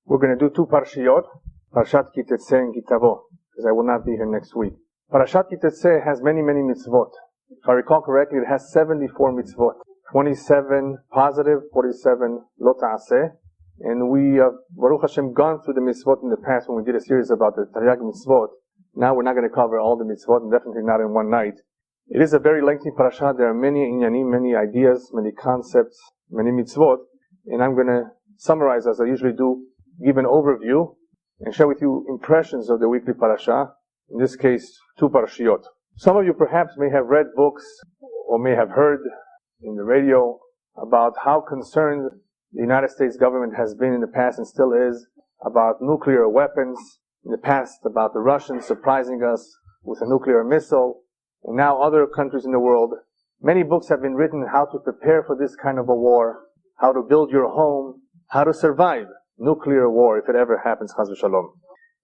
We're going to do two Parashiyot, Parashat Tetze and Tavo, because I will not be here next week. Parashat Tetze has many mitzvot. If I recall correctly, it has 74 mitzvot. 27 positive, 47 lo ta'aseh. And we have, Baruch Hashem, gone through the mitzvot in the past when we did a series about the Taryag mitzvot. Now we're not going to cover all the mitzvot, and definitely not in one night. It is a very lengthy parasha. There are many inyanim, many ideas, many concepts, many mitzvot. And I'm going to summarize, as I usually do, give an overview, and share with you impressions of the weekly parasha. In this case, two parashiyot. Some of you perhaps may have read books, or may have heard in the radio about how concerned the United States government has been in the past and still is about nuclear weapons. In the past, about the Russians surprising us with a nuclear missile, and now other countries in the world. Many books have been written on how to prepare for this kind of a war, how to build your home, how to survive nuclear war if it ever happens, chas v'shalom.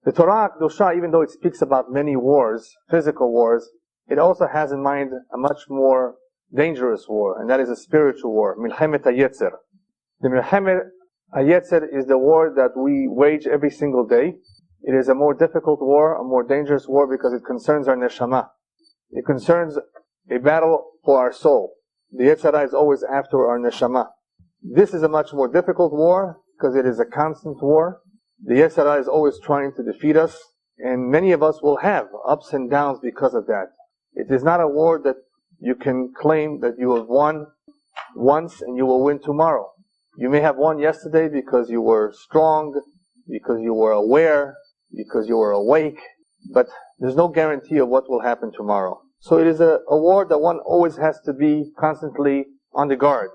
The Torah Kedusha, even though it speaks about many wars, physical wars, it also has in mind a much more dangerous war, and that is a spiritual war, Milchemet HaYetzer. The Milchemet HaYetzer is the war that we wage every single day. It is a more difficult war, a more dangerous war, because it concerns our neshama. It concerns a battle for our soul. The Yetzer Hara is always after our neshama. This is a much more difficult war, because it is a constant war. The Yetzer Hara is always trying to defeat us, and many of us will have ups and downs because of that. It is not a war that you can claim that you have won once and you will win tomorrow. You may have won yesterday because you were strong, because you were aware, because you were awake, but there's no guarantee of what will happen tomorrow. So it is a war that one always has to be constantly on the guard.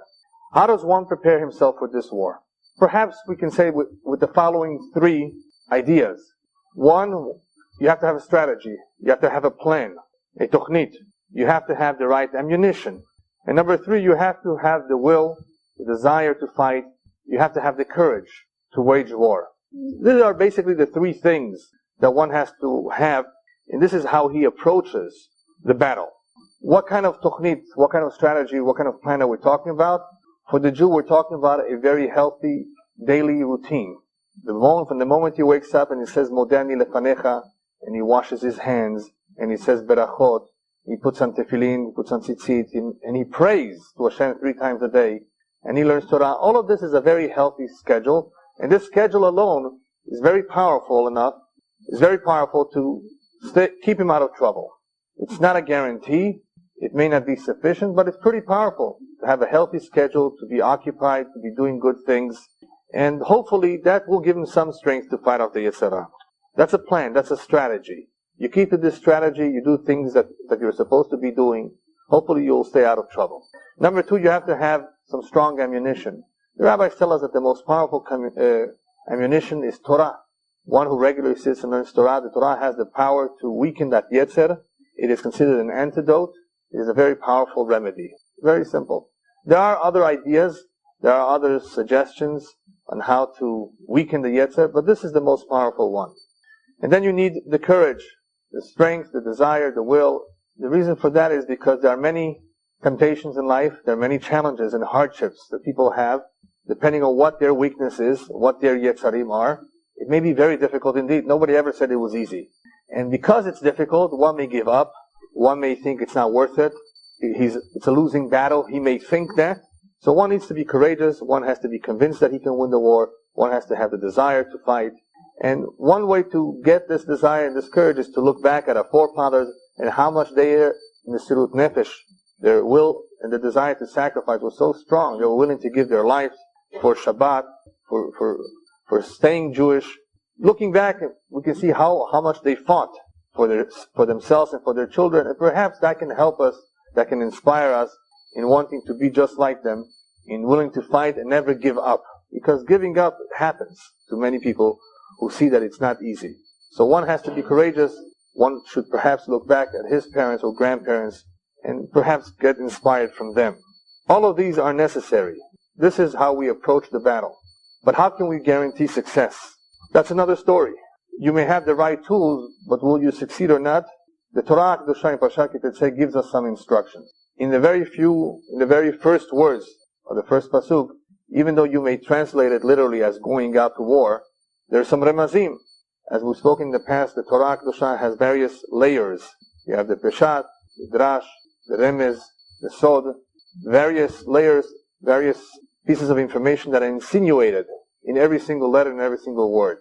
How does one prepare himself for this war? Perhaps we can say with the following three ideas. One, you have to have a strategy. You have to have a plan, a tochnit. You have to have the right ammunition. And number three, you have to have the will, the desire to fight. You have to have the courage to wage war. These are basically the three things that one has to have, and this is how he approaches the battle. What kind of tochnit, what kind of strategy, what kind of plan are we talking about? For the Jew, we're talking about a very healthy daily routine. From the moment he wakes up and he says, Modani lefanecha, and he washes his hands, and he says, Berachot, he puts on tefillin, he puts on tzitzit, and he prays to Hashem 3 times a day, and he learns Torah. All of this is a very healthy schedule, and this schedule alone is very powerful enough, is very powerful to keep him out of trouble. It's not a guarantee, it may not be sufficient, but it's pretty powerful to have a healthy schedule, to be occupied, to be doing good things, and hopefully that will give him some strength to fight off the Yetzer Hara. That's a plan, that's a strategy. You keep to this strategy, you do things that you're supposed to be doing, hopefully you'll stay out of trouble. Number 2, you have to have some strong ammunition. The rabbis tell us that the most powerful ammunition is Torah. One who regularly sits and learns Torah, the Torah has the power to weaken that Yetzer. It is considered an antidote. It is a very powerful remedy. Very simple. There are other ideas, there are other suggestions on how to weaken the Yetzer, but this is the most powerful one. And then you need the courage, the strength, the desire, the will. The reason for that is because there are many temptations in life, there are many challenges and hardships that people have, depending on what their weakness is, what their Yetzarim are. It may be very difficult indeed. Nobody ever said it was easy. And because it's difficult, one may give up, one may think it's not worth it, it's a losing battle, he may think that. So one needs to be courageous, one has to be convinced that he can win the war, one has to have the desire to fight. And one way to get this desire and this courage is to look back at our forefathers and how much their Mesirut Nefesh, their will and the desire to sacrifice was so strong. They were willing to give their lives for Shabbat, for staying Jewish. Looking back, we can see how much they fought for themselves and for their children, and perhaps that can help us, that can inspire us in wanting to be just like them, in willing to fight and never give up. Because giving up happens to many people who see that it's not easy. So one has to be courageous. One should perhaps look back at his parents or grandparents and perhaps get inspired from them. All of these are necessary. This is how we approach the battle. But how can we guarantee success? That's another story. You may have the right tools, but will you succeed or not? The Torah Kedusha in Parashat Tetze gives us some instructions. In the very first words of the first pasuk, even though you may translate it literally as going out to war, There's some remazim. As we've spoken in the past, the Torah Kedusha has various layers. You have the Peshat, the Drash, the Remez, the Sod, various layers, various pieces of information that are insinuated in every single letter and every single word.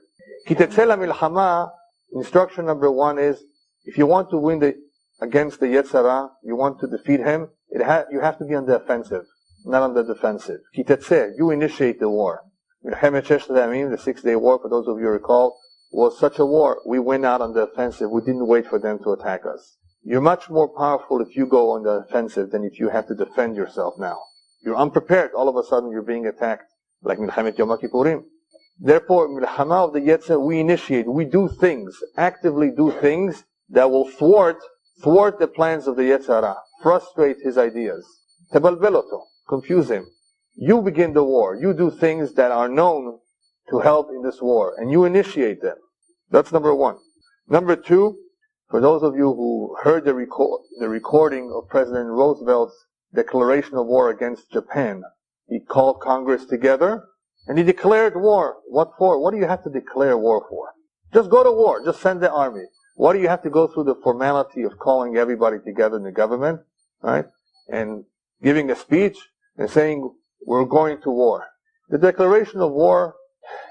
Ki Tetze milchama, instruction number 1 is, if you want to win against the Yetzirah, you want to defeat him, you have to be on the offensive, not on the defensive. Ki Tetze, you initiate the war. Milchemet Sheshet Hayamim, the 6-day war, for those of you who recall, was such a war. We went out on the offensive. We didn't wait for them to attack us. You're much more powerful if you go on the offensive than if you have to defend yourself now. You're unprepared. All of a sudden you're being attacked, like Milchemet Yom Kippurim. Therefore, Milchama of the Yetzer, we initiate, we do things, actively do things that will thwart the plans of the Yetzirah, frustrate his ideas. Tebalbeloto, confuse him. You begin the war. You do things that are known to help in this war, and you initiate them. That's number 1. Number 2, for those of you who heard the recording of President Roosevelt's declaration of war against Japan, he called Congress together, and he declared war. What for? What do you have to declare war for? Just go to war. Just send the army. Why do you have to go through the formality of calling everybody together in the government, right? And giving a speech and saying, we're going to war. The declaration of war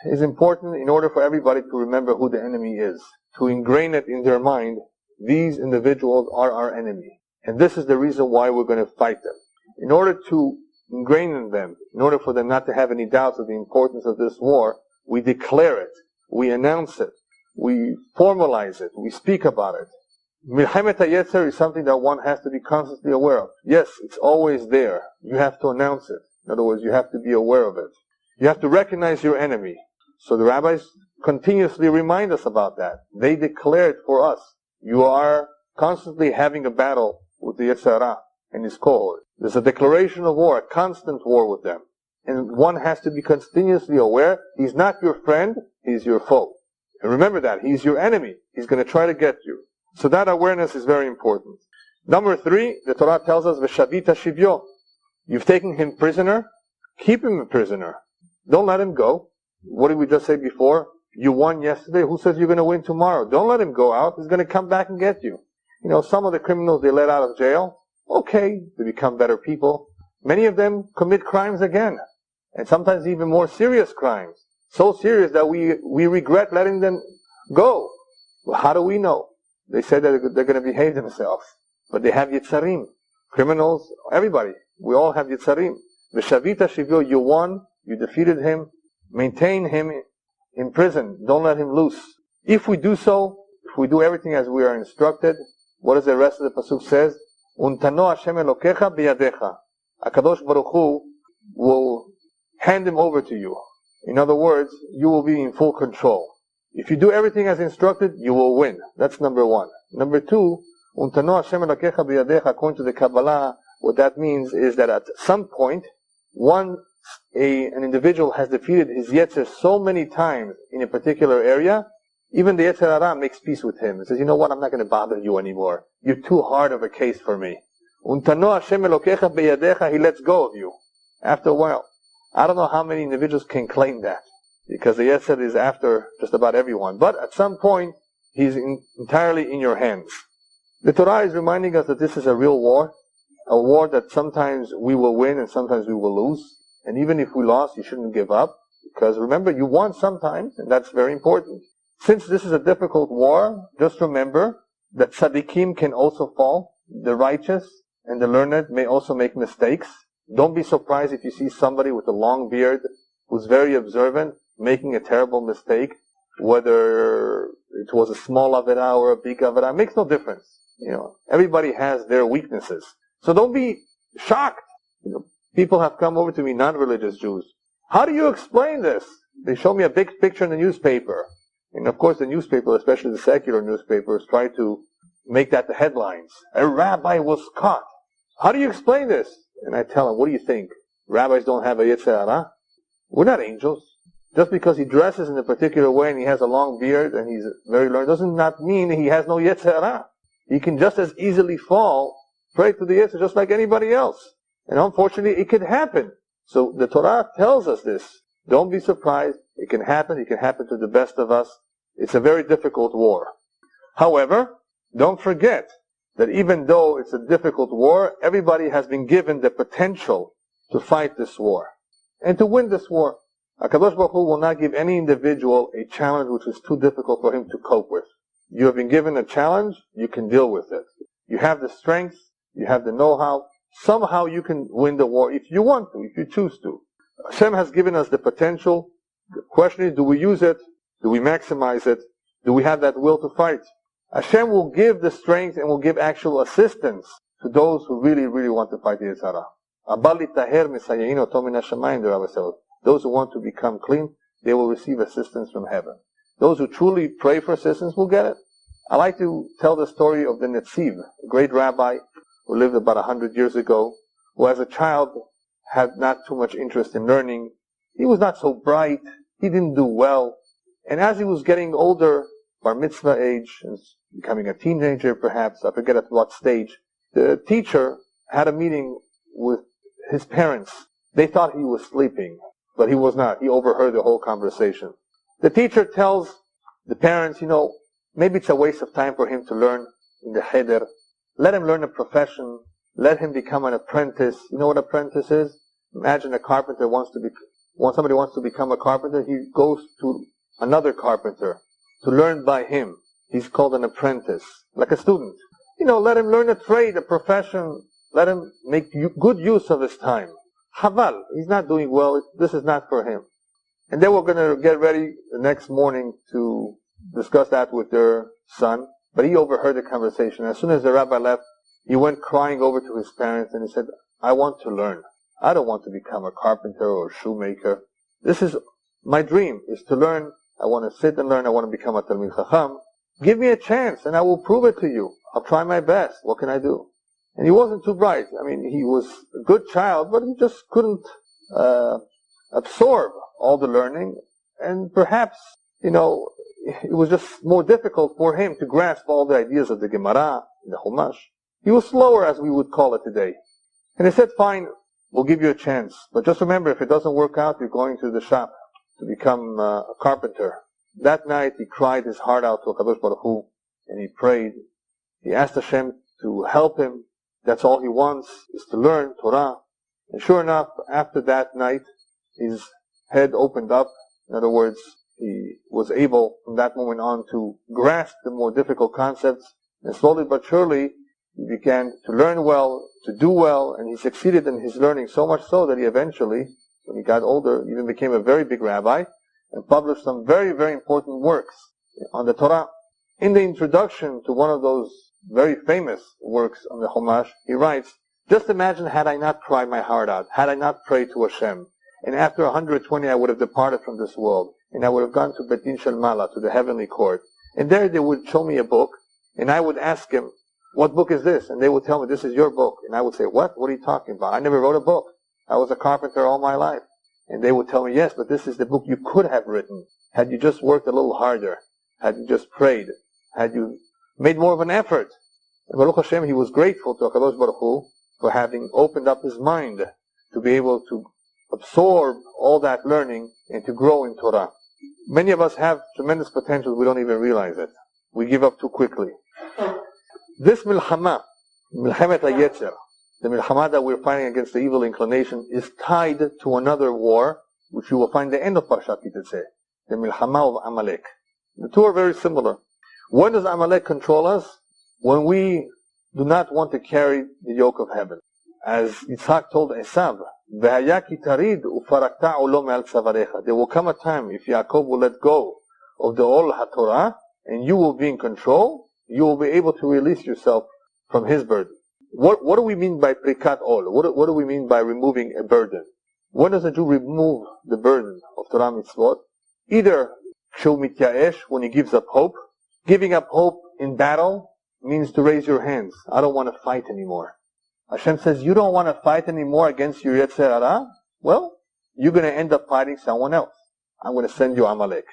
is important in order for everybody to remember who the enemy is, to ingrain it in their mind. These individuals are our enemy, and this is the reason why we're going to fight them. In order to ingrain in them, in order for them not to have any doubts of the importance of this war, we declare it, we announce it, we formalize it, we speak about it. Milchemet HaYetzer is something that one has to be constantly aware of. Yes, it's always there. You have to announce it. In other words, you have to be aware of it. You have to recognize your enemy. So the rabbis continuously remind us about that. They declare it for us. You are constantly having a battle with the Yetzirah and his cohort. There's a declaration of war, a constant war with them. And one has to be continuously aware, he's not your friend, he's your foe. And remember that, he's your enemy. He's going to try to get you. So that awareness is very important. Number 3, the Torah tells us, V'shavita shivyo. You've taken him prisoner, keep him a prisoner. Don't let him go. What did we just say before? You won yesterday. Who says you're going to win tomorrow? Don't let him go out. He's going to come back and get you. You know, some of the criminals they let out of jail, okay, they become better people. Many of them commit crimes again. And sometimes even more serious crimes. So serious that we regret letting them go. Well, how do we know? They said that they're going to behave themselves. But they have Yitzarim. Criminals, everybody. We all have Yitzarim. V'shavita shivyo, you won, you defeated him. Maintain him in prison. Don't let him loose. If we do so, if we do everything as we are instructed, what does the rest of the pasuk says? Untano Hashem Elokecha biyadecha. HaKadosh Baruch Hu will hand him over to you. In other words, you will be in full control. If you do everything as instructed, you will win. That's number 1. Number 2, Untano Hashem Elokecha biyadecha, according to the Kabbalah, what that means is that at some point, an individual has defeated his Yetzer so many times in a particular area, even the Yetzer Hara makes peace with him. It says, you know what, I'm not going to bother you anymore. You're too hard of a case for me. Untano Hashem Elokecha beyadecha, he lets go of you. After a while. I don't know how many individuals can claim that, because the Yetzer is after just about everyone. But at some point, he's entirely in your hands. The Torah is reminding us that this is a real war, a war that sometimes we will win and sometimes we will lose. And even if we lost, you shouldn't give up. Because remember, you won sometimes, and that's very important. Since this is a difficult war, just remember that tzaddikim can also fall. The righteous and the learned may also make mistakes. Don't be surprised if you see somebody with a long beard who's very observant making a terrible mistake. Whether it was a small avera or a big avera, makes no difference. You know, everybody has their weaknesses. So don't be shocked. You know, people have come over to me, non-religious Jews. How do you explain this? They show me a big picture in the newspaper. And of course the newspaper, especially the secular newspapers, try to make that the headlines. A rabbi was caught. How do you explain this? And I tell them, what do you think? Rabbis don't have a Yetzer Hara? We're not angels. Just because he dresses in a particular way and he has a long beard and he's very learned, doesn't not mean he has no Yetzer Hara. He can just as easily fall prey to the Yetzer just like anybody else. And unfortunately, it could happen. So the Torah tells us this. Don't be surprised. It can happen. It can happen to the best of us. It's a very difficult war. However, don't forget that even though it's a difficult war, everybody has been given the potential to fight this war and to win this war. HaKadosh Baruch Hu will not give any individual a challenge which is too difficult for him to cope with. You have been given a challenge, you can deal with it. You have the strength, you have the know-how. Somehow you can win the war if you want to, if you choose to. Hashem has given us the potential. The question is, do we use it? Do we maximize it? Do we have that will to fight? Hashem will give the strength and will give actual assistance to those who really, really want to fight the Yetzer Hara. The Rabbi said, those who want to become clean, they will receive assistance from heaven. Those who truly pray for assistance will get it. I like to tell the story of the Netziv, a great rabbi who lived about 100 years ago, who as a child had not too much interest in learning. He was not so bright. He didn't do well. And as he was getting older, bar mitzvah age, and becoming a teenager perhaps, I forget at what stage, the teacher had a meeting with his parents. They thought he was sleeping, but he was not. He overheard the whole conversation. The teacher tells the parents, maybe it's a waste of time for him to learn in the cheder. Let him learn a profession. Let him become an apprentice. You know what apprentice is? Imagine a carpenter when somebody wants to become a carpenter, he goes to another carpenter to learn by him. He's called an apprentice, like a student. Let him learn a trade, a profession. Let him make good use of his time. Haval, he's not doing well. This is not for him. And they were going to get ready the next morning to discuss that with their son. But he overheard the conversation. As soon as the rabbi left, he went crying over to his parents and he said, I want to learn. I don't want to become a carpenter or a shoemaker. This is my dream, is to learn. I want to sit and learn. I want to become a Talmid Chacham. Give me a chance and I will prove it to you. I'll try my best. What can I do? And he wasn't too bright. He was a good child, but he just couldn't absorb all the learning. And perhaps, it was just more difficult for him to grasp all the ideas of the Gemara, the Chumash. He was slower, as we would call it today. And they said, fine, we'll give you a chance. But just remember, if it doesn't work out, you're going to the shop to become a carpenter. That night, he cried his heart out to HaKadosh Baruch Hu, and he prayed. He asked Hashem to help him. That's all he wants, is to learn Torah. And sure enough, after that night, his head opened up. In other words, he was able, from that moment on, to grasp the more difficult concepts. And slowly but surely, he began to learn well, to do well, and he succeeded in his learning so much so that he eventually, when he got older, even became a very big rabbi and published some very, very important works on the Torah. In the introduction to one of those very famous works on the Chumash, he writes, just imagine had I not cried my heart out, had I not prayed to Hashem, and after 120 I would have departed from this world, and I would have gone to Bet Din Shel Mala, to the heavenly court, and there they would show me a book, and I would ask him, what book is this? And they would tell me, this is your book. And I would say, what? What are you talking about? I never wrote a book. I was a carpenter all my life. And they would tell me, yes, but this is the book you could have written, had you just worked a little harder, had you just prayed, had you made more of an effort. And Baruch Hashem, he was grateful to HaKadosh Baruch Hu for having opened up his mind to be able to absorb all that learning and to grow in Torah. Many of us have tremendous potential, we don't even realize it. We give up too quickly. This milchama, milchemet hayetzer, the milchama that we're fighting against the evil inclination, is tied to another war, which you will find the end of Parashat Tetze, the milchama of Amalek. The two are very similar. When does Amalek control us? When we do not want to carry the yoke of heaven. As Yitzhak told Esav, there will come a time if Yaakov will let go of the Ol HaTorah and you will be in control, you will be able to release yourself from his burden. What do we mean by prikat ol? What do we mean by removing a burden? When does a Jew remove the burden of Torah mitzvot? Either shel mityaesh, when he gives up hope. Giving up hope in battle means to raise your hands. I don't want to fight anymore. Hashem says, you don't want to fight anymore against your Yetzer Hara? Well, you're going to end up fighting someone else. I'm going to send you Amalek.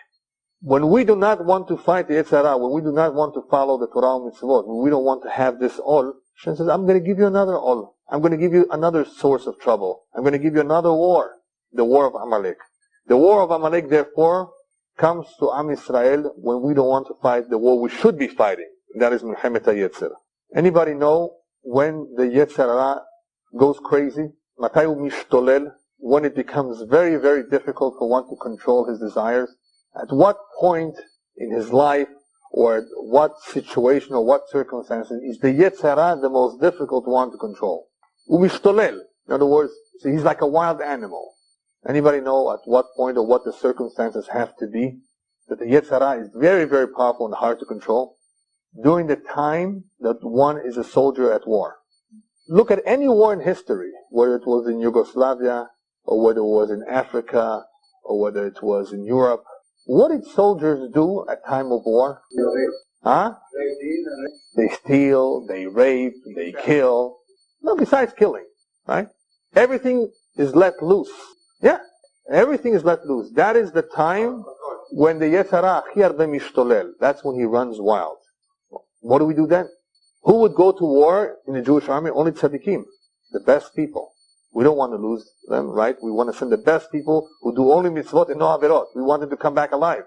When we do not want to fight the Yetzer Hara, when we do not want to follow the Torah mitzvot, when we don't want to have this ol, Hashem says, I'm going to give you another ol. I'm going to give you another source of trouble. I'm going to give you another war, the war of Amalek. The war of Amalek, therefore, comes to Am Yisrael when we don't want to fight the war we should be fighting. That is Milchemet HaYetzer. Anybody know when the Yetzer Hara goes crazy? Matai hu mishtolel, when it becomes very, very difficult for one to control his desires? At what point in his life, or at what situation or what circumstances is the Yetzer Hara the most difficult one to control? Umishtolel. In other words, so he's like a wild animal. Anybody know at what point or what the circumstances have to be that the Yetzer Hara is very, very powerful and hard to control? During the time that one is a soldier at war. Look at any war in history, whether it was in Yugoslavia, or whether it was in Africa, or whether it was in Europe. What did soldiers do at time of war? Huh? They steal, they rape, they kill. No, besides killing, right? Everything is let loose. Yeah, everything is let loose. That is the time when the Yetzer Hara achi harbe mishtolel. That's when he runs wild. What do we do then? Who would go to war in the Jewish army? Only tzaddikim, the best people. We don't want to lose them, right? We want to send the best people who do only mitzvot and no averot. We want them to come back alive.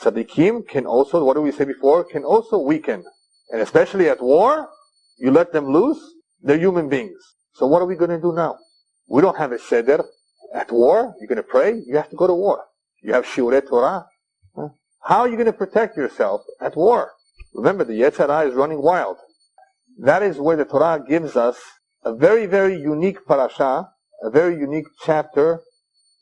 Tzaddikim can also, what did we say before? Can also weaken. And especially at war, you let them loose, they're human beings. So what are we going to do now? We don't have a seder. At war, you're going to pray, you have to go to war. You have shiurei Torah. How are you going to protect yourself at war? Remember, the Yetzer Hara is running wild. That is where the Torah gives us a very, very unique parasha, a very unique chapter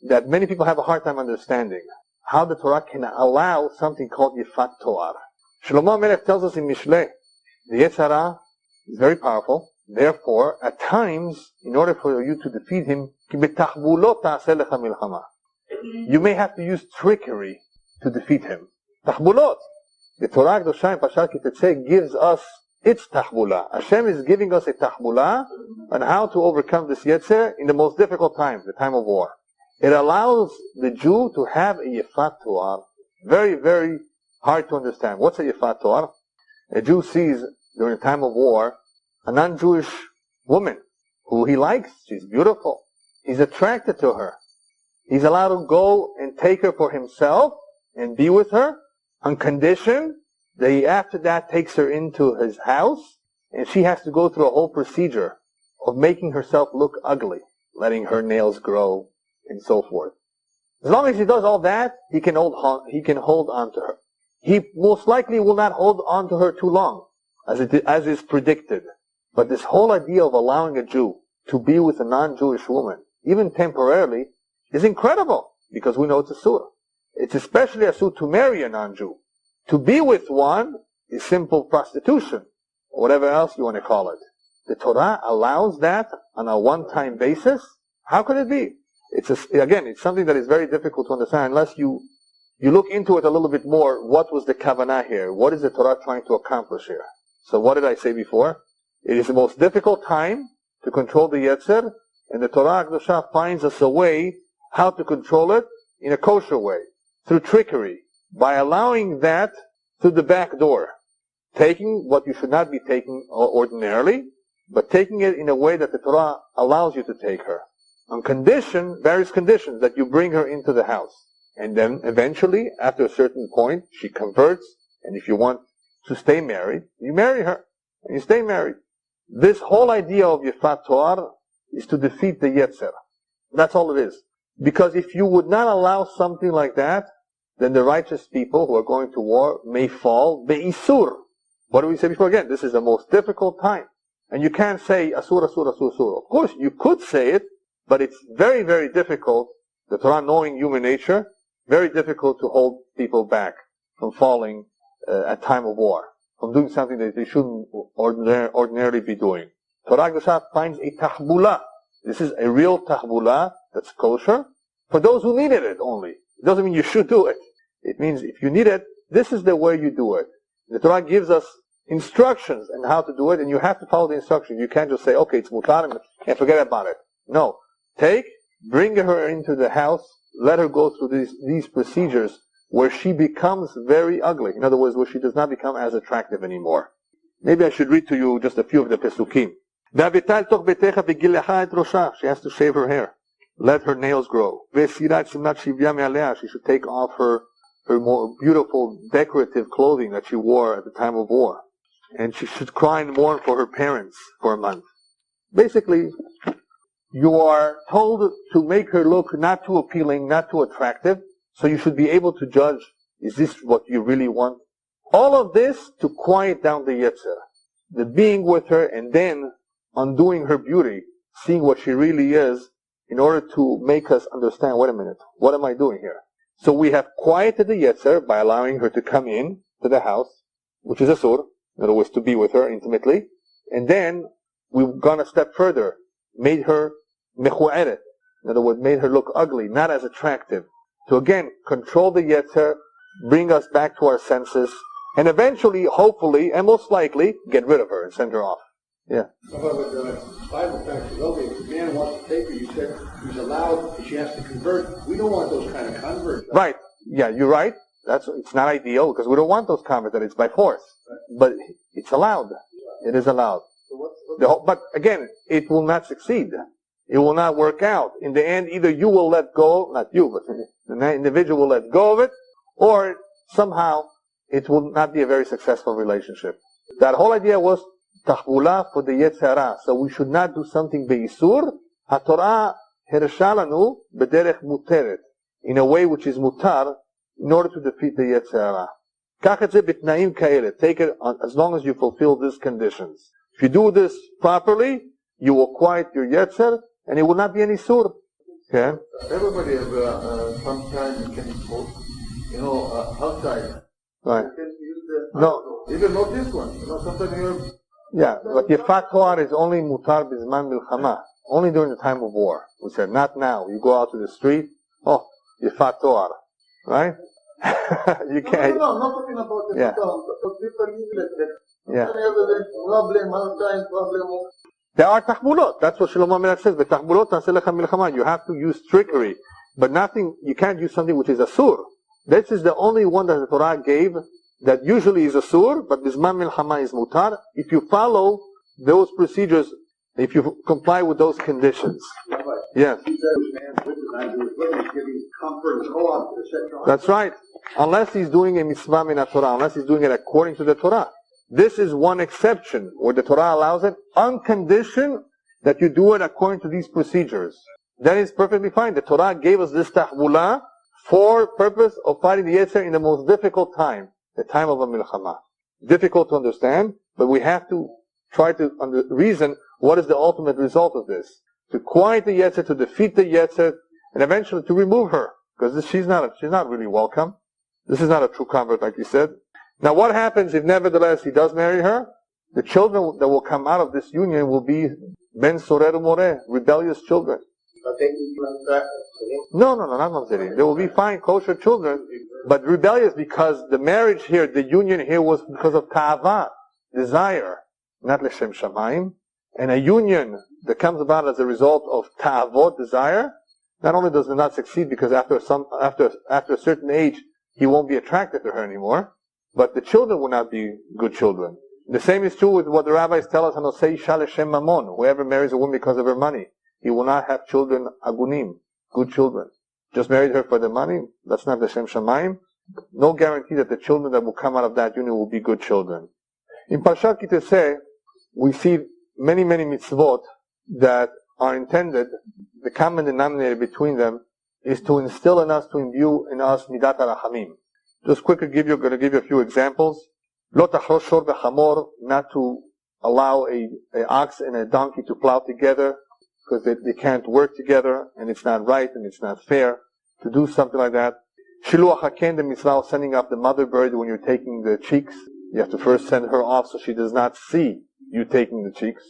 that many people have a hard time understanding. How the Torah can allow something called Yifat Toar. Shlomo Melech tells us in Mishlei, the Yetzer Hara is very powerful. Therefore, at times, in order for you to defeat him, you may have to use trickery to defeat him. Tahbulot. The Torah Kedosha in Parashat Tetze gives us its tahbula. Hashem is giving us a tahbula on how to overcome this Yetzer in the most difficult time, the time of war. It allows the Jew to have a Yifat Toar. Very, very hard to understand. What's a Yifat Toar? A Jew sees during the time of war a non-Jewish woman who he likes. She's beautiful. He's attracted to her. He's allowed to go and take her for himself and be with her on condition that he after that takes her into his house and she has to go through a whole procedure of making herself look ugly, letting her nails grow and so forth. As long as he does all that, he can hold on to her. He most likely will not hold on to her too long, as is predicted. But this whole idea of allowing a Jew to be with a non-Jewish woman, even temporarily, is incredible, because we know it's asur. It's especially asur to marry a non-Jew. To be with one is simple prostitution, or whatever else you want to call it. The Torah allows that on a one-time basis. How could it be? Again, it's something that is very difficult to understand unless you look into it a little bit more. What was the kavanah here? What is the Torah trying to accomplish here? So what did I say before? It is the most difficult time to control the Yetzer, and the Torah Kedosha finds us a way how to control it in a kosher way, through trickery, by allowing that through the back door, taking what you should not be taking ordinarily, but taking it in a way that the Torah allows you to take her, on various conditions, that you bring her into the house. And then eventually, after a certain point, she converts, and if you want to stay married, you marry her, and you stay married. This whole idea of Yifat Toar is to defeat the Yetzer. That's all it is. Because if you would not allow something like that, then the righteous people who are going to war may fall be'isur. What do we say before? Again, this is the most difficult time. And you can't say asur, asur, asur, asur. Of course, you could say it, but it's very, very difficult, the Torah knowing human nature, very difficult to hold people back from falling at time of war, from doing something that they shouldn't ordinarily be doing. Torah Kedosha finds a tahbula. This is a real tahbula that's kosher for those who needed it only. It doesn't mean you should do it. It means if you need it, this is the way you do it. The Torah gives us instructions on how to do it, and you have to follow the instructions. You can't just say, okay, it's mutar, and forget about it. No. Bring her into the house, let her go through these procedures where she becomes very ugly. In other words, where she does not become as attractive anymore. Maybe I should read to you just a few of the pesukim. She has to shave her hair. let her nails grow. She should take off her more beautiful decorative clothing that she wore at the time of war. And she should cry and mourn for her parents for a month. Basically, you are told to make her look not too appealing, not too attractive, so you should be able to judge, is this what you really want? All of this to quiet down the Yetzer. The being with her and then undoing her beauty, seeing what she really is, in order to make us understand, wait a minute, what am I doing here? So we have quieted the Yetzer by allowing her to come in to the house, which is Asur, in other words, to be with her intimately. And then we've gone a step further, made her mechu'eret, in other words, made her look ugly, not as attractive. To again, control the Yetzer, bring us back to our senses, and eventually, hopefully, and most likely, get rid of her and send her off. Yeah. However, the Bible facts okay, if a man wants to take her, you said he's allowed, she has to convert. We don't want those kind of converts. Right. Yeah, you're right. It's not ideal because we don't want those converts that it's by force. Right. But it's allowed. It is allowed. So but again, it will not succeed. It will not work out. In the end, either you will let go, not you, but the individual will let go of it, or somehow it will not be a very successful relationship. That whole idea was tahvula for the Yetzirah. So we should not do something be'isur. HaTorah hershalanu b'derech muteret, in a way which is mutar, in order to defeat the Yetzirah. Kach et ze b'tnaim ka'ele. Take it as long as you fulfill these conditions. If you do this properly, you will quiet your Yetzer, and it will not be any sur. Okay? Everybody has sometimes can smoke, outside. Right. You can use the No. Even not this one. Sometimes you're... Yeah, but Yefat Toar is only mutar bizman milchama, only during the time of war. We said, not now. You go out to the street, Yefat Toar, right? You can't. No, not talking about the people use it. Yeah. Problem. There are tahmulot. That's what Shlomo Melech says. But tahmulot taseh lecha milchama. You have to use trickery, but nothing. You can't use something which is asur. This is the only one that the Torah gave that usually is asur, but bizman milchama is mutar. If you follow those procedures, if you comply with those conditions. Yes. That's right. Unless he's doing a mitzvah min Torah, unless he's doing it according to the Torah. This is one exception where the Torah allows it on condition that you do it according to these procedures. That is perfectly fine. The Torah gave us this tahvula for purpose of fighting the Yetzer in the most difficult time, the time of a milchama. Difficult to understand, but we have to try to reason what is the ultimate result of this. To quiet the Yetzer, to defeat the Yetzer, and eventually to remove her. Because she's not really welcome. This is not a true convert, like you said. Now what happens if nevertheless he does marry her? The children that will come out of this union will be ben sorer umoreh, rebellious children. No, not mamzerim. They will be fine, kosher children, but rebellious because the marriage here, the union here was because of ta'ava, desire, not l'shem shamayim. And a union that comes about as a result of ta'avot, desire, not only does it not succeed because after a certain age he won't be attracted to her anymore, but the children will not be good children. The same is true with what the rabbis tell us, Hanosei Isha l'shem mamon. Whoever marries a woman because of her money, he will not have children agunim, good children. Just married her for the money, that's not l'shem shamayim. No guarantee that the children that will come out of that union will be good children. In Parashat Tetze, we see many mitzvot that are intended, the common denominator between them is to instill in us, to imbue in us midat harachamim. Just quickly going to give you a few examples. Lo tachrosh shor v'chamor, not to allow a ox and a donkey to plow together, because they can't work together, and it's not right, and it's not fair to do something like that. Shiluach haken, the mitzvah of sending up the mother bird when you're taking the cheeks. You have to first send her off so she does not see you taking the cheeks.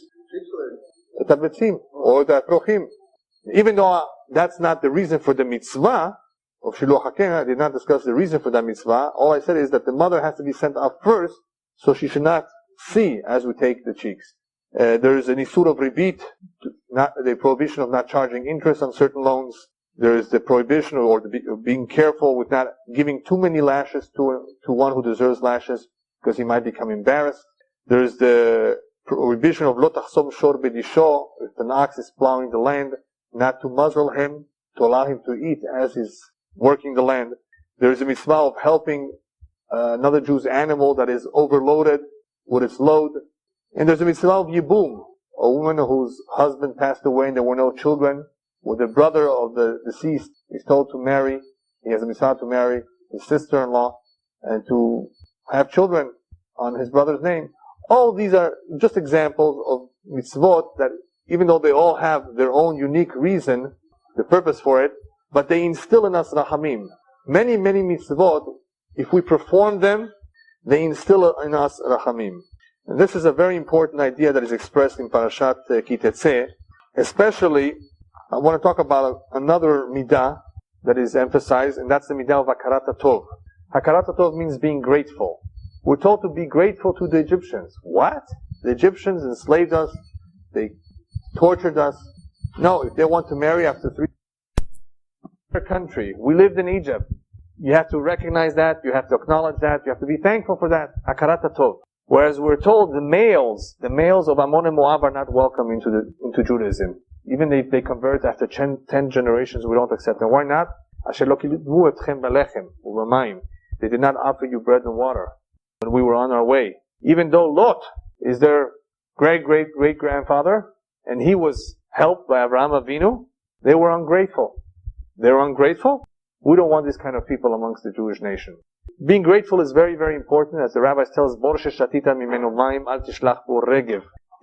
The tabetzim, or the aprochim. Even though that's not the reason for the mitzvah of Shiluach HaKen, I did not discuss the reason for that mitzvah. All I said is that the mother has to be sent up first, so she should not see as we take the cheeks. There is an isur of ribit, the prohibition of not charging interest on certain loans. There is the prohibition of being careful with not giving too many lashes to one who deserves lashes, because he might become embarrassed. There is the prohibition of lo tachsom shor bedisho, if an ox is plowing the land, not to muzzle him, to allow him to eat as he's working the land. There is a mitzvah of helping another Jew's animal that is overloaded with its load. And there's a mitzvah of yibum, a woman whose husband passed away and there were no children, where the brother of the deceased is told to marry. He has a mitzvah to marry his sister-in-law and to have children on his brother's name. All these are just examples of mitzvot that, even though they all have their own unique reason, the purpose for it, but they instill in us rahamim. Many, many mitzvot, if we perform them, they instill in us rahamim. And this is a very important idea that is expressed in Parashat Tetze. Especially, I want to talk about another midah that is emphasized, and that's the midah of hakarat tov. Hakarat tov means being grateful. We're told to be grateful to the Egyptians. What? The Egyptians enslaved us. They tortured us. No, if they want to marry after 3 years, country. We lived in Egypt. You have to recognize that. You have to acknowledge that. You have to be thankful for that. Hakarat tov. Whereas we're told the males of Ammon and Moab are not welcome into Judaism. Even if they convert after 10 generations, we don't accept them. Why not? They did not offer you bread and water when we were on our way. Even though Lot is their great-great-great-grandfather, and he was helped by Abraham Avinu, they were ungrateful. They were ungrateful? We don't want this kind of people amongst the Jewish nation. Being grateful is very, very important. As the rabbis tell us,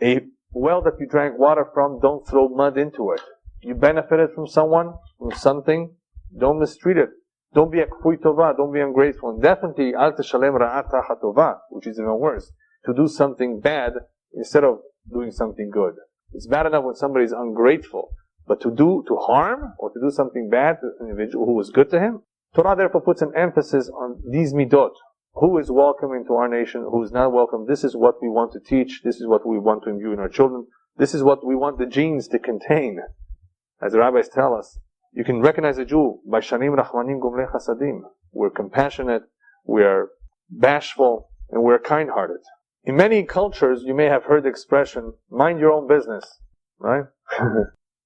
a well that you drank water from, don't throw mud into it. You benefited from someone, from something, don't mistreat it. Don't be a kfui tova, don't be ungrateful. And definitely, al teshalem ra'at tachat tova, which is even worse. To do something bad instead of doing something good. It's bad enough when somebody is ungrateful, but to harm or to do something bad to an individual who was good to him, Torah therefore puts an emphasis on these midot. Who is welcome into our nation, who is not welcome. This is what we want to teach. This is what we want to imbue in our children. This is what we want the genes to contain. As the rabbis tell us, you can recognize a Jew by shanim rachmanim gomlei chasadim. We're compassionate, we are bashful, and we're kind-hearted. In many cultures, you may have heard the expression, mind your own business, right?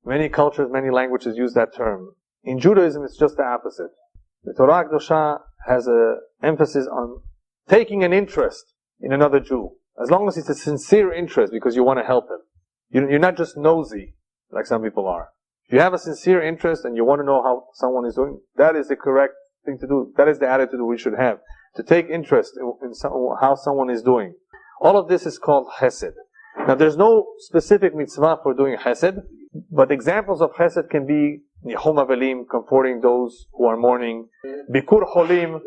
Many cultures, many languages use that term. In Judaism, it's just the opposite. The Torah Kedosha has an emphasis on taking an interest in another Jew. As long as it's a sincere interest because you want to help him. You're not just nosy, like some people are. If you have a sincere interest and you want to know how someone is doing, that is the correct thing to do. That is the attitude we should have. To take interest in how someone is doing. All of this is called chesed. Now there's no specific mitzvah for doing chesed, but examples of chesed can be Nichum Avelim, comforting those who are mourning, Bikur Cholim,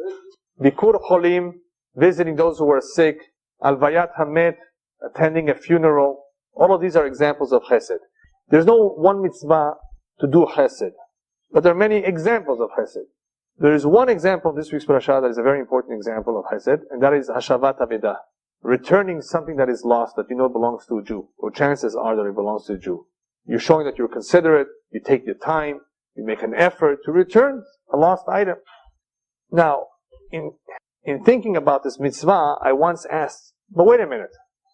visiting those who are sick, Alvayat Hamet, attending a funeral. All of these are examples of chesed. There's no one mitzvah to do chesed, but there are many examples of chesed. There is one example in this week's parasha that is a very important example of chesed, and that is Hashavat Avedah, returning something that is lost that you know belongs to a Jew, or chances are that it belongs to a Jew. You're showing that you're considerate, you take your time, you make an effort to return a lost item. Now, in thinking about this mitzvah, I once asked, but wait a minute,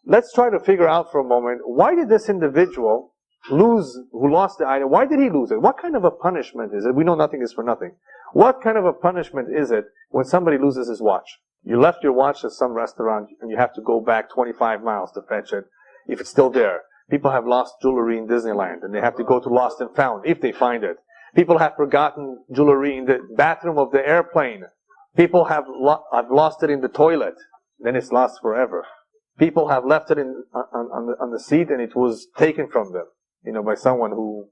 let's try to figure out for a moment, why did this individual who lost the item, why did he lose it? What kind of a punishment is it? We know nothing is for nothing. What kind of a punishment is it when somebody loses his watch? You left your watch at some restaurant and you have to go back 25 miles to fetch it, if it's still there. People have lost jewelry in Disneyland and they have to go to Lost and Found if they find it. People have forgotten jewelry in the bathroom of the airplane. People have lost it in the toilet. Then it's lost forever. People have left it on the seat and it was taken from them, by someone who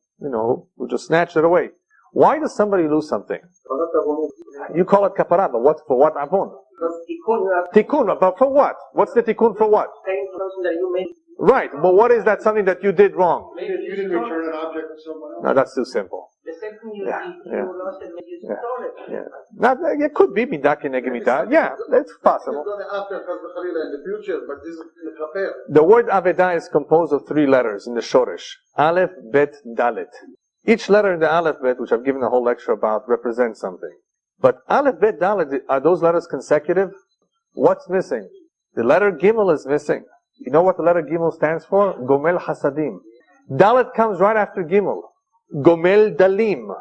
just snatched it away. Why does somebody lose something? You call it kapara, but for what avon? Tikkun, but for what? What's the tikkun for what? Right, but what is that something that you did wrong? Maybe if you didn't return an object to someone else. No, that's too simple. The second you lost it, you stole it. Yeah. Now, it could be midah keneged midah. Yeah, that's possible. The word avedah is composed of 3 letters in the shoresh. Aleph, Bet, Dalet. Each letter in the Aleph, Bet, which I've given a whole lecture about, represents something. But Aleph, Bet, Dalet, are those letters consecutive? What's missing? The letter Gimel is missing. You know what the letter Gimel stands for? Gomel Hasadim. Dalet comes right after Gimel. Gomel dalim.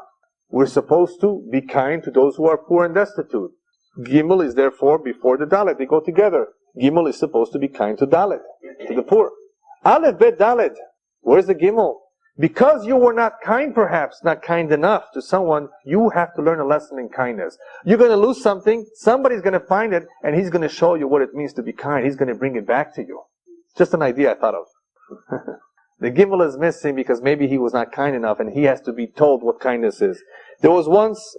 We're supposed to be kind to those who are poor and destitute. Gimel is therefore before the Dalet. They go together. Gimel is supposed to be kind to Dalet, to the poor. Aleph bet Dalet. Where's the Gimel? Because you were not kind, perhaps, not kind enough to someone, you have to learn a lesson in kindness. You're going to lose something, somebody's going to find it, and he's going to show you what it means to be kind. He's going to bring it back to you. Just an idea I thought of. The Gimel is missing because maybe he was not kind enough, and he has to be told what kindness is. There was once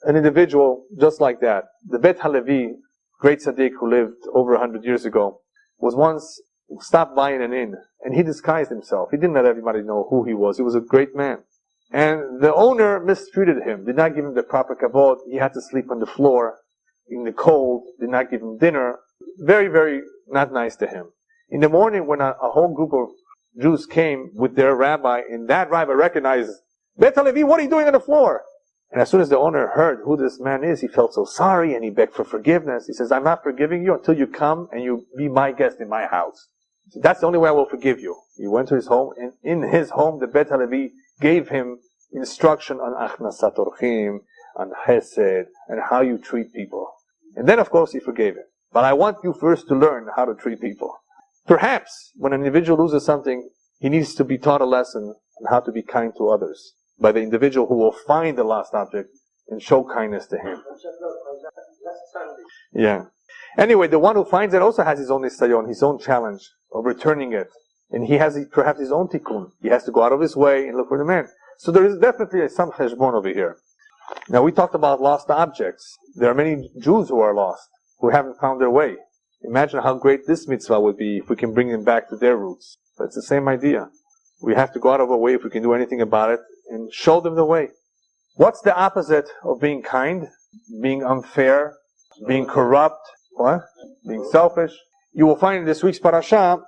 an individual just like that. The Bet Halevi, great tzaddik who lived over 100 years ago, was once stopped by in an inn, and he disguised himself. He didn't let everybody know who he was. He was a great man. And the owner mistreated him, did not give him the proper kavod. He had to sleep on the floor in the cold, did not give him dinner. Very, very not nice to him. In the morning, when a whole group of Jews came with their rabbi, and that rabbi recognized, Bet Halevi, what are you doing on the floor? And as soon as the owner heard who this man is, he felt so sorry, and he begged for forgiveness. He says, I'm not forgiving you until you come and you be my guest in my house. So that's the only way I will forgive you. He went to his home, and in his home, the Bet Halevi gave him instruction on achnasat orchim, on chesed, and how you treat people. And then, of course, he forgave him. But I want you first to learn how to treat people. Perhaps, when an individual loses something, he needs to be taught a lesson on how to be kind to others by the individual who will find the lost object and show kindness to him. Yeah. Anyway, the one who finds it also has his own nisayon, his own challenge of returning it. And he has perhaps his own tikkun. He has to go out of his way and look for the man. So there is definitely some cheshbon over here. Now we talked about lost objects. There are many Jews who are lost, who haven't found their way. Imagine how great this mitzvah would be if we can bring them back to their roots. But it's the same idea. We have to go out of our way if we can do anything about it and show them the way. What's the opposite of being kind? Being unfair? Being corrupt? What? Being selfish? You will find in this week's parasha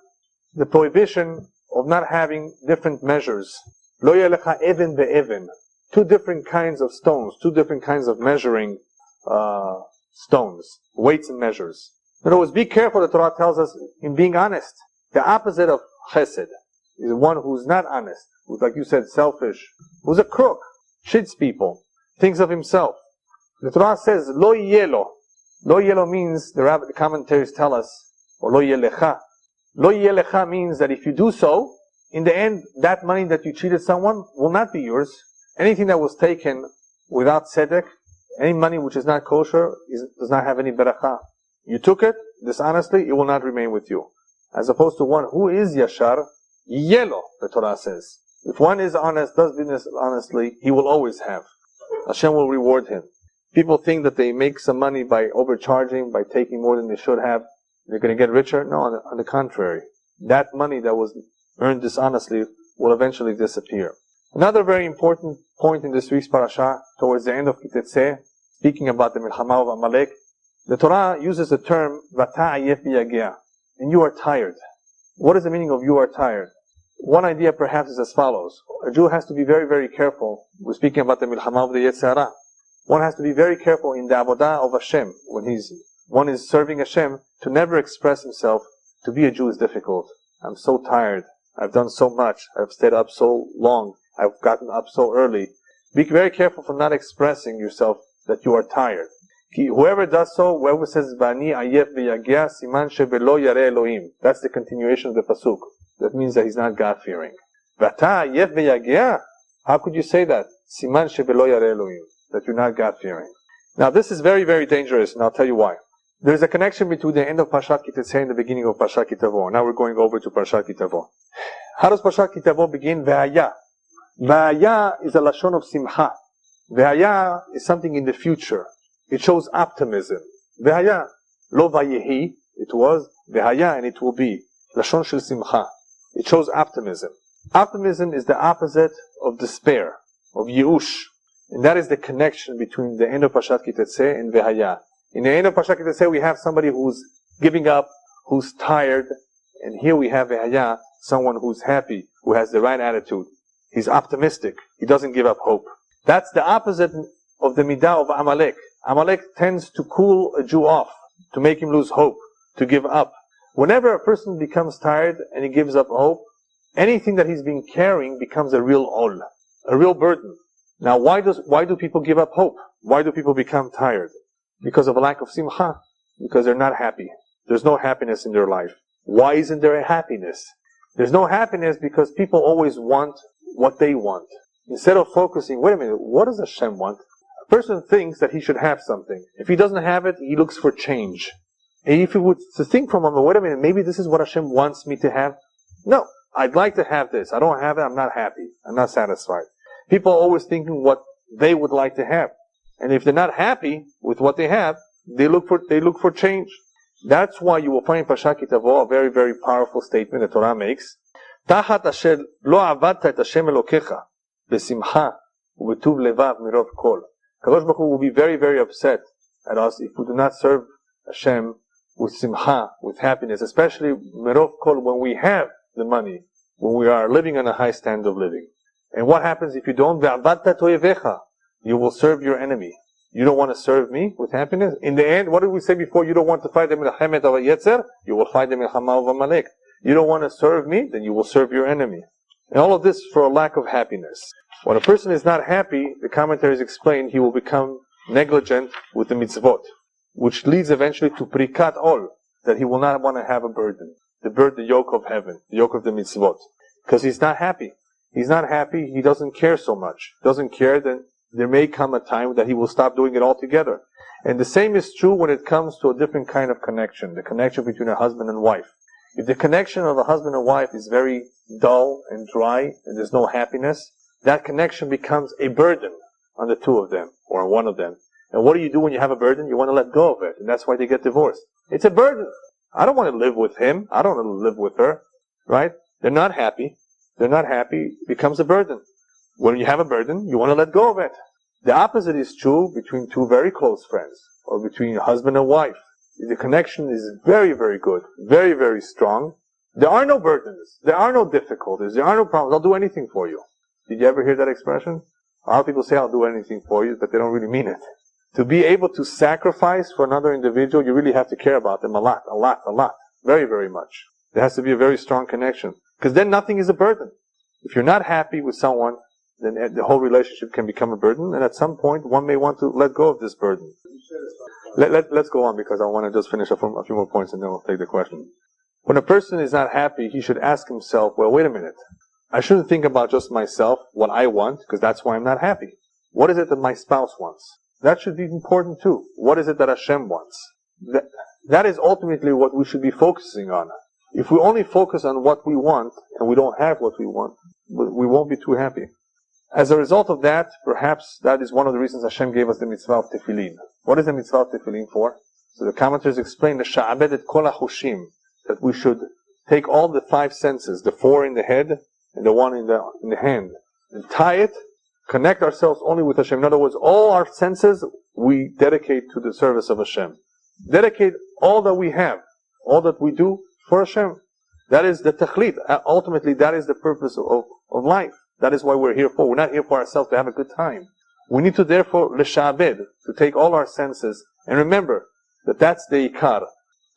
the prohibition of not having different measures. Lo yelecha even be'even. Two different kinds of stones, two different kinds of measuring stones, weights and measures. In other words, be careful, the Torah tells us, in being honest. The opposite of chesed is one who's not honest, who's, like you said, selfish, who's a crook, cheats people, thinks of himself. The Torah says, lo yelo. Lo yelo means, the commentaries tell us, or lo yelecha. Lo yelecha means that if you do so, in the end, that money that you cheated someone will not be yours. Anything that was taken without tzedek, any money which is not kosher, does not have any beracha. You took it dishonestly, it will not remain with you. As opposed to one who is yashar, yelo, the Torah says. If one is honest, does business honestly, he will always have. Hashem will reward him. People think that they make some money by overcharging, by taking more than they should have. They're going to get richer. No, on the contrary. That money that was earned dishonestly will eventually disappear. Another very important point in this week's parasha, towards the end of Tetze, speaking about the Milchama of Amalek, the Torah uses the term Vata ayef biyagea, and you are tired. What is the meaning of you are tired? One idea perhaps is as follows. A Jew has to be very, very careful. We're speaking about the Milchama of the Yetzer Hara. One has to be very careful in the avodah of Hashem, when one is serving Hashem, to never express himself. To be a Jew is difficult. I'm so tired. I've done so much. I've stayed up so long. I've gotten up so early. Be very careful for not expressing yourself that you are tired. Whoever does so, whoever says, Vani ayef v'yagea siman shebelo yareh Elohim. That's the continuation of the pasuk. That means that he's not God-fearing. Vata ayef v'yagea? How could you say that? Siman shebelo yareh Elohim. That you're not God-fearing. Now this is very, very dangerous, and I'll tell you why. There's a connection between the end of Parashat Tetze and the beginning of Parashat Tavo. Now we're going over to Parashat Tavo. How does Parashat Tavo begin? Ve'aya. Ve'aya is a lashon of simcha. Ve'aya is something in the future. It shows optimism. Ve'aya. Lo vayehi, it was. Ve'aya, and it will be. Lashon shel simcha. It shows optimism. Optimism is the opposite of despair, of yush. And that is the connection between the end of Parashat Tetze and Ve'aya. In the end of Parashat Tetze, we have somebody who's giving up, who's tired, and here we have Ve'aya, someone who's happy, who has the right attitude. He's optimistic. He doesn't give up hope. That's the opposite of the midah of Amalek. Amalek tends to cool a Jew off, to make him lose hope, to give up. Whenever a person becomes tired and he gives up hope, anything that he's been carrying becomes a real ol. a real burden. Now, why do people give up hope? Why do people become tired? Because of a lack of simcha. Because they're not happy. There's no happiness in their life. Why isn't there a happiness? There's no happiness because people always want what they want. Instead of focusing, wait a minute, what does Hashem want? A person thinks that he should have something. If he doesn't have it, he looks for change. And if he would to think for a moment, wait a minute, maybe this is what Hashem wants me to have. No, I'd like to have this. I don't have it, I'm not happy. I'm not satisfied. People are always thinking what they would like to have. And if they're not happy with what they have, they look for change. That's why you will find in Parashat Tavo a very, very powerful statement the Torah makes. Tachat asher lo avadta et Hashem Elokecha b'simcha u'b'tuv levav mirov kol. Kadosh Baruch Hu will be very, very upset at us if we do not serve Hashem with simcha, with happiness, especially mirov kol, when we have the money, when we are living on a high standard of living. And what happens if you don't? Ve'avadta toyevecha. You will serve your enemy. You don't want to serve me with happiness? In the end, what did we say before? You don't want to fight the milchemet of yetzer, you will fight the milchama of Amalek. You don't want to serve me, then you will serve your enemy. And all of this for a lack of happiness. When a person is not happy, the commentaries explain, he will become negligent with the mitzvot, which leads eventually to prikat ol, that he will not want to have a burden. The yoke of heaven, the yoke of the mitzvot. Because he's not happy. He's not happy, he doesn't care so much. Doesn't care, then there may come a time that he will stop doing it altogether. And the same is true when it comes to a different kind of connection, the connection between a husband and wife. If the connection of a husband and wife is very dull and dry, and there's no happiness, that connection becomes a burden on the two of them, or on one of them. And what do you do when you have a burden? You want to let go of it, and that's why they get divorced. It's a burden. I don't want to live with him. I don't want to live with her. Right? They're not happy. They're not happy. It becomes a burden. When you have a burden, you want to let go of it. The opposite is true between two very close friends, or between a husband and wife. If the connection is very, very good, very, very strong, there are no burdens, there are no difficulties, there are no problems. I'll do anything for you. Did you ever hear that expression? A lot of people say, I'll do anything for you, but they don't really mean it. To be able to sacrifice for another individual, you really have to care about them a lot, a lot, a lot. Very, very much. There has to be a very strong connection. Because then nothing is a burden. If you're not happy with someone, then the whole relationship can become a burden, and at some point one may want to let go of this burden. Let's go on, because I want to just finish a few more points and then we'll take the question. When a person is not happy, he should ask himself, well, wait a minute. I shouldn't think about just myself, what I want, because that's why I'm not happy. What is it that my spouse wants? That should be important too. What is it that Hashem wants? That is ultimately what we should be focusing on. If we only focus on what we want, and we don't have what we want, we won't be too happy. As a result of that, perhaps that is one of the reasons Hashem gave us the mitzvah of tefillin. What is the mitzvah of tefillin for? So the commentators explain the sha'abed et kol hachushim, that we should take all the five senses, the four in the head and the one in the hand, and tie it, connect ourselves only with Hashem. In other words, all our senses we dedicate to the service of Hashem. Dedicate all that we have, all that we do for Hashem. That is the tachlit. Ultimately, that is the purpose of life. That is why we're here for. We're not here for ourselves to have a good time. We need to therefore l'shabed, to take all our senses, and remember that that's the ikar,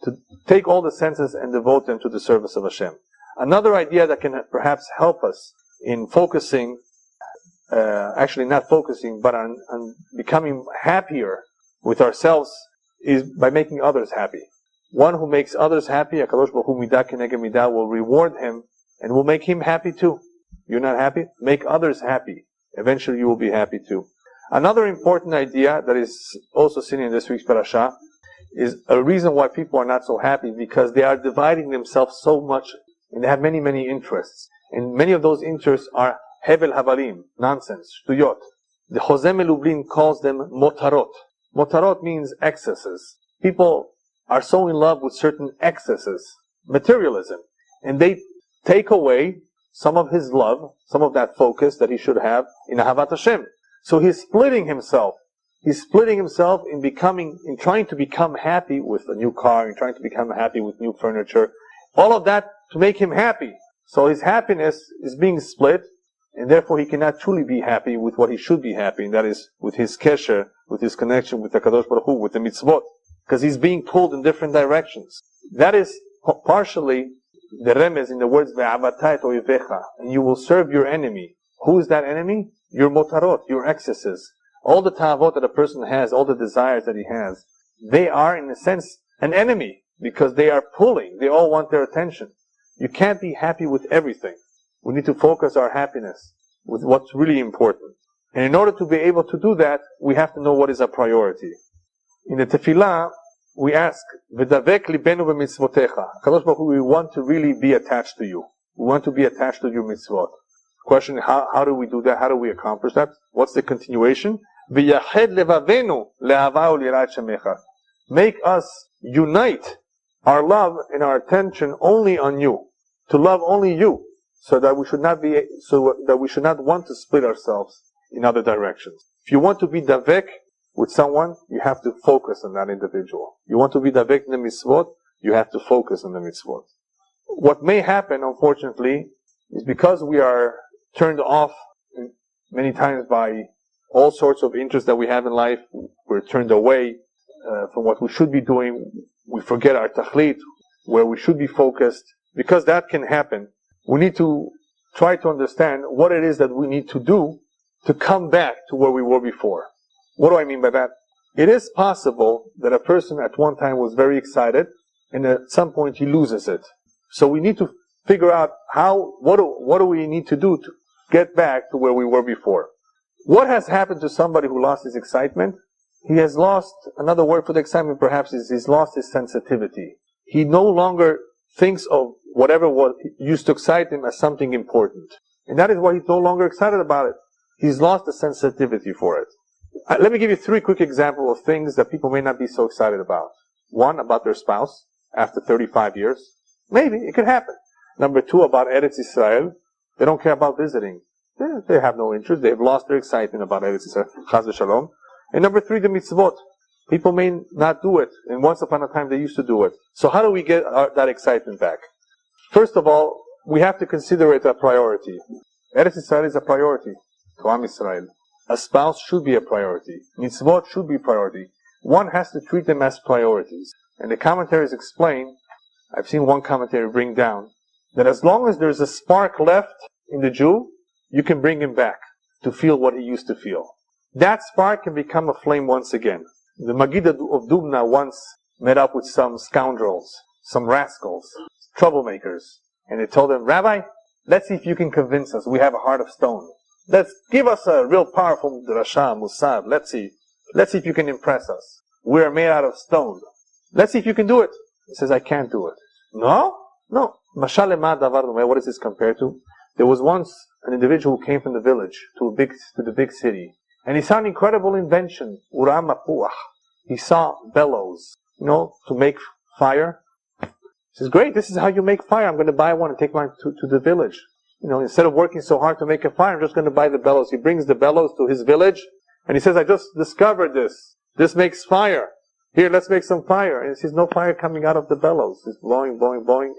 to take all the senses and devote them to the service of Hashem. Another idea that can perhaps help us in focusing, actually not focusing, but on becoming happier with ourselves, is by making others happy. One who makes others happy, HaKadosh Baruch Hu midah keneged midah, will reward him and will make him happy too. You're not happy? Make others happy. Eventually you will be happy too. Another important idea that is also seen in this week's parasha is a reason why people are not so happy, because they are dividing themselves so much and they have many, many interests. And many of those interests are hevel havalim, nonsense, shtuyot. The Chozeh Melublin calls them motarot. Motarot means excesses. People are so in love with certain excesses, materialism, and they take away some of his love, some of that focus that he should have in Ahavat Hashem. So he's splitting himself. He's splitting himself in trying to become happy with a new car, in trying to become happy with new furniture. All of that to make him happy. So his happiness is being split, and therefore he cannot truly be happy with what he should be happy, and that is with his kesher, with his connection with the Kadosh Baruch Hu, with the mitzvot. Because he's being pulled in different directions. That is partially the remez in the words ve'avatai et oyevecha, and you will serve your enemy. Who is that enemy? Your motarot, your excesses. All the tavot that a person has, all the desires that he has, they are, in a sense, an enemy, because they are pulling. They all want their attention. You can't be happy with everything. We need to focus our happiness with what's really important. And in order to be able to do that, we have to know what is a priority. In the tefillah, we ask, V'davek libenu b'mitzvotecha. Kadosh Baruch Hu, we want to really be attached to you. We want to be attached to your mitzvot. Question, how do we do that? How do we accomplish that? What's the continuation? V'yached levavenu le'ahava u'lirat shemecha. Make us unite our love and our attention only on you. To love only you. So that we should not want to split ourselves in other directions. If you want to be davek with someone, you have to focus on that individual. You want to be davek in the mitzvot, you have to focus on the mitzvot. What may happen, unfortunately, is because we are turned off many times by all sorts of interests that we have in life, we're turned away from what we should be doing, we forget our tachlit, where we should be focused. Because that can happen, we need to try to understand what it is that we need to do to come back to where we were before. What do I mean by that? It is possible that a person at one time was very excited, and at some point he loses it. So we need to figure out what do we need to do to get back to where we were before. What has happened to somebody who lost his excitement? He has lost, another word for the excitement perhaps is he's lost his sensitivity. He no longer thinks of whatever used to excite him as something important. And that is why he's no longer excited about it. He's lost the sensitivity for it. Let me give you 3 quick examples of things that people may not be so excited about. 1, about their spouse after 35 years. Maybe, it could happen. Number 2, about Eretz Israel. They don't care about visiting. They have no interest. They've lost their excitement about Eretz Israel. Chaz v'shalom. And number 3, the mitzvot. People may not do it. And once upon a time they used to do it. So how do we get that excitement back? First of all, we have to consider it a priority. Eretz Israel is a priority to Am Israel. A spouse should be a priority. Mitzvot should be a priority. One has to treat them as priorities. And the commentaries explain, I've seen one commentary bring down, that as long as there's a spark left in the Jew, you can bring him back to feel what he used to feel. That spark can become a flame once again. The Magid of Dubna once met up with some scoundrels, some rascals, troublemakers, and they told him, Rabbi, let's see if you can convince us. We have a heart of stone. Let's give us a real powerful drasha, musab. Let's see if you can impress us. We are made out of stone. Let's see if you can do it. He says, I can't do it. No. What is this compared to? There was once an individual who came from the village to the big city, and he saw an incredible invention. He saw bellows, to make fire. He says, great, this is how you make fire. I'm going to buy one and take mine to the village. Instead of working so hard to make a fire, I'm just going to buy the bellows. He brings the bellows to his village, and he says, I just discovered this. This makes fire. Here, let's make some fire. And he sees no fire coming out of the bellows. It's blowing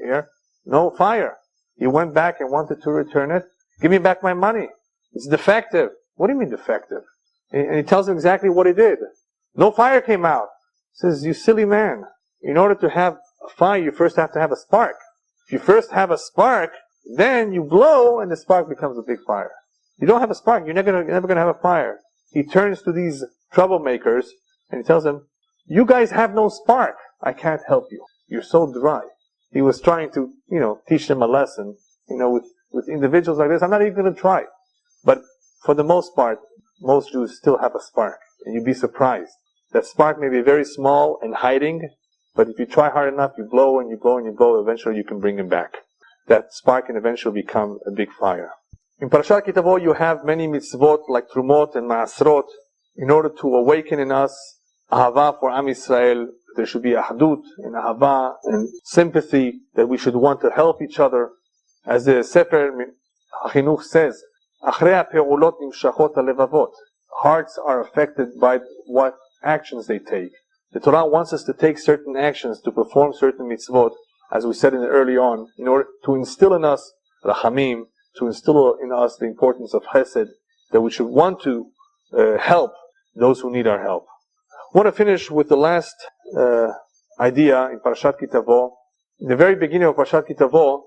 air. No fire. He went back and wanted to return it. Give me back my money. It's defective. What do you mean defective? And he tells him exactly what he did. No fire came out. He says, you silly man. In order to have a fire, you first have to have a spark. If you first have a spark, then you blow and the spark becomes a big fire. You don't have a spark, you're never going to have a fire. He turns to these troublemakers and he tells them, you guys have no spark. I can't help you. You're so dry. He was trying to, teach them a lesson. With individuals like this, I'm not even going to try. But for the most part, most Jews still have a spark. And you'd be surprised. That spark may be very small and hiding, but if you try hard enough, you blow and you blow and you blow, eventually you can bring him back. That spark can eventually become a big fire. In Parashat Tavo, you have many mitzvot like Trumot and Maasrot in order to awaken in us Ahava for Am Israel. There should be Ahdut and Ahava and sympathy, that we should want to help each other. As the Sefer HaChinuch says, Achrei ha'pe'ulot nimshachot halevavot. Hearts are affected by what actions they take. The Torah wants us to take certain actions, to perform certain mitzvot, as we said early on, in order to instill in us rachamim, to instill in us the importance of chesed, that we should want to help those who need our help. I want to finish with the last idea in Parashat Tavo. In the very beginning of Parashat Tavo,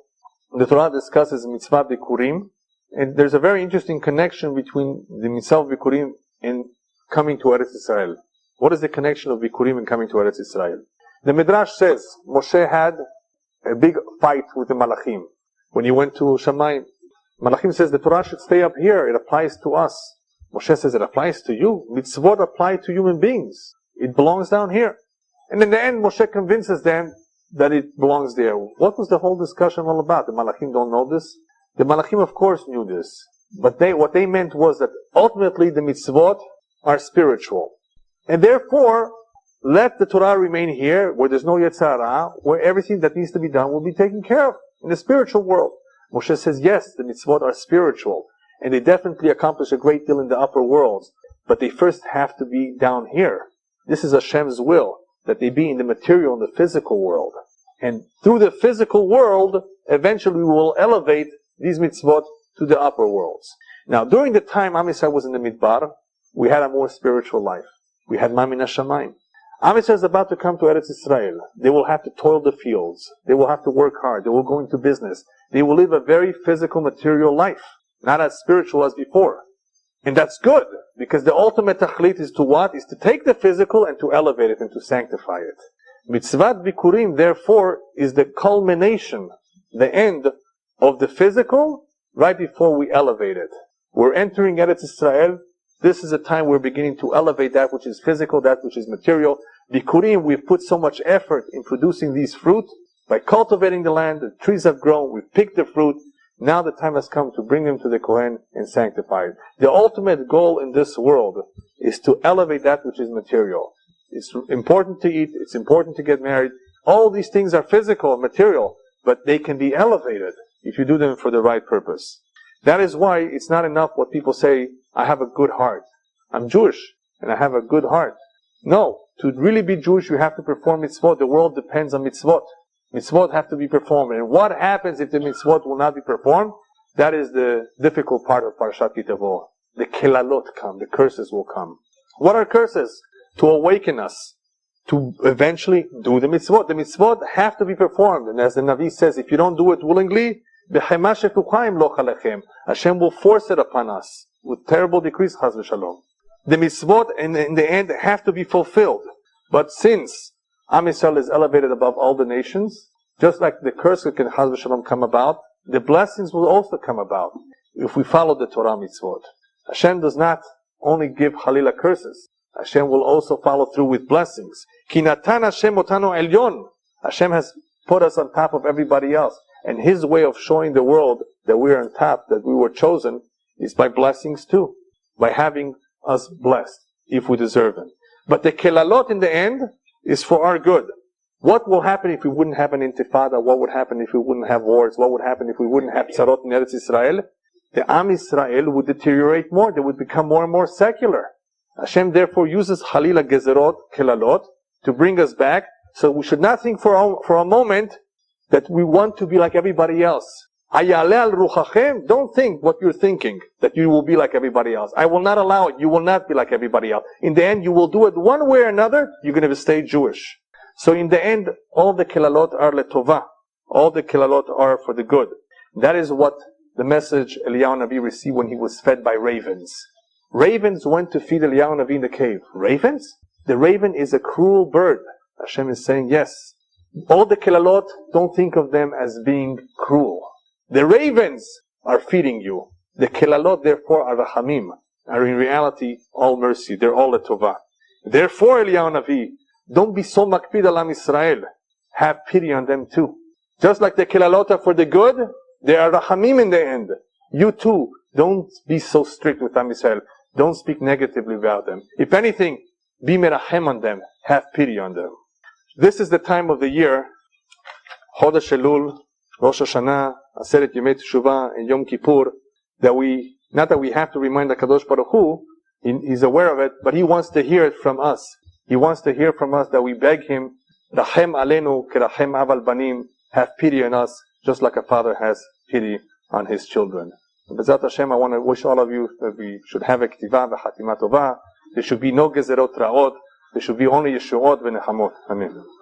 the Torah discusses mitzvah bikurim, And there's a very interesting connection between the mitzvah of Bikurim and coming to Eretz Israel. What is the connection of Bikurim and coming to Eretz Israel? The Midrash says Moshe had a big fight with the Malachim when he went to Shamayim. Malachim says the Torah should stay up here. It applies to us. Moshe says it applies to you. Mitzvot apply to human beings. It belongs down here. And in the end, Moshe convinces them that it belongs there. What was the whole discussion all about? The Malachim don't know this? The Malachim, of course, knew this. But what they meant was that ultimately the mitzvot are spiritual. And therefore, let the Torah remain here, where there's no Yetzer Hara, where everything that needs to be done will be taken care of in the spiritual world. Moshe says, yes, the mitzvot are spiritual, and they definitely accomplish a great deal in the upper worlds, but they first have to be down here. This is Hashem's will, that they be in the material, in the physical world. And through the physical world, eventually we will elevate these mitzvot to the upper worlds. Now, during the time Am Yisrael was in the Midbar, we had a more spiritual life. We had Mamin HaShamayim. Am Yisrael is about to come to Eretz Israel. They will have to toil the fields. They will have to work hard. They will go into business. They will live a very physical, material life, not as spiritual as before. And that's good, because the ultimate tachlit is to what? Is to take the physical and to elevate it and to sanctify it. Mitzvat Bikurim, therefore, is the culmination, the end of the physical, right before we elevate it. We're entering Eretz Israel. This is a time we're beginning to elevate that which is physical, that which is material. Bikurim, we've put so much effort in producing these fruit. By cultivating the land, the trees have grown, we've picked the fruit. Now the time has come to bring them to the Kohen and sanctify it. The ultimate goal in this world is to elevate that which is material. It's important to eat, it's important to get married. All these things are physical, material, but they can be elevated if you do them for the right purpose. That is why it's not enough what people say, I have a good heart. I'm Jewish, and I have a good heart. No, to really be Jewish, you have to perform mitzvot. The world depends on mitzvot. Mitzvot have to be performed. And what happens if the mitzvot will not be performed? That is the difficult part of Parashat Tavo. The kelalot come, the curses will come. What are curses? To awaken us, to eventually do the mitzvot. The mitzvot have to be performed. And as the Navi says, if you don't do it willingly, Hashem will force it upon us with terrible decrees, chas v'shalom. The mitzvot in the end have to be fulfilled. But since Am Yisrael is elevated above all the nations, just like the curse can chas v'shalom come about, the blessings will also come about if we follow the Torah mitzvot. Hashem does not only give Halila curses. Hashem will also follow through with blessings. Ki natan Hashem otanu elyon. Hashem has put us on top of everybody else. And His way of showing the world that we are on top, that we were chosen, is by blessings too. By having us blessed, if we deserve them. But the kelalot in the end is for our good. What will happen if we wouldn't have an intifada? What would happen if we wouldn't have wars? What would happen if we wouldn't have tzarot in Eretz Israel? The Am Yisrael would deteriorate more. They would become more and more secular. Hashem therefore uses Halila Gezerot, Kelalot, to bring us back. So we should not think for a moment that we want to be like everybody else. Ayale al ruchachem, don't think what you're thinking, that you will be like everybody else. I will not allow it. You will not be like everybody else. In the end, you will do it one way or another, you're going to stay Jewish. So in the end, all the kelalot are letova. All the kelalot are for the good. That is what the message Eliyahu Navi received when he was fed by ravens. Ravens went to feed Eliyahu Navi in the cave. Ravens? The raven is a cruel bird. Hashem is saying, yes. All the kelalot, don't think of them as being cruel. The ravens are feeding you. The kelalot, therefore, are rachamim, are in reality all mercy. They're all letova. Therefore, Eliyahu Navi, don't be so makpid al Am Yisrael. Have pity on them too. Just like the kelalot are for the good, they are rachamim in the end. You too, don't be so strict with Am Yisrael. Don't speak negatively about them. If anything, be merachem on them. Have pity on them. This is the time of the year, Chodesh Elul, Rosh Hashanah, Aseret Yemei Teshuvah, and Yom Kippur, that not that we have to remind HaKadosh Baruch Hu, He's aware of it, but He wants to hear it from us. He wants to hear from us that we beg Him, Rachem Alenu, Kerachem Aval Banim, have pity on us, just like a father has pity on his children. B'ezrat Hashem, I want to wish all of you that we should have a k'tiva v'chatima tova. There should be no gezerot ra'ot. There should be only yeshuot v'nechamot. Amen.